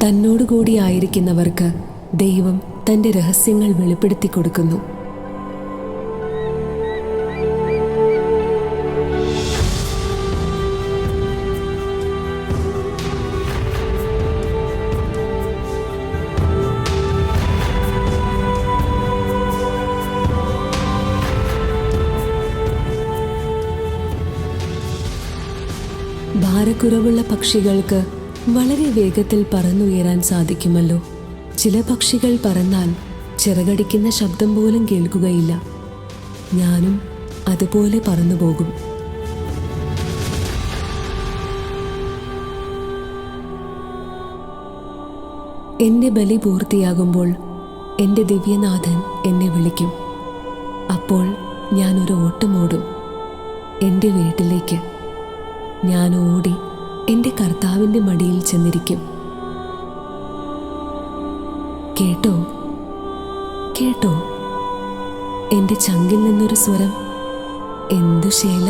തന്നോടുകൂടി ആയിരിക്കുന്നവർക്ക് ദൈവം തൻ്റെ രഹസ്യങ്ങൾ വെളിപ്പെടുത്തി കൊടുക്കുന്നു. ഭാരക്കുറവുള്ള പക്ഷികൾക്ക് വളരെ വേഗത്തിൽ പറന്നുയരാൻ സാധിക്കുമല്ലോ. ചില പക്ഷികൾ പറന്നാൽ ചിറകടിക്കുന്ന ശബ്ദം പോലും കേൾക്കുകയില്ല. ഞാനും അതുപോലെ പറന്നുപോകും. എൻ്റെ ബലി പൂർത്തിയാകുമ്പോൾ എൻ്റെ ദിവ്യനാഥൻ എന്നെ വിളിക്കും. അപ്പോൾ ഞാനൊരു ഓട്ടമോടും എൻ്റെ വീട്ടിലേക്ക്. ഞാൻ ഓടി എൻ്റെ കർത്താവിൻ്റെ മടിയിൽ ചെന്നിരിക്കും. കേട്ടോ കേട്ടോ, എൻ്റെ ചങ്കിൽ നിന്നൊരു സ്വരം. എന്തു ശേല!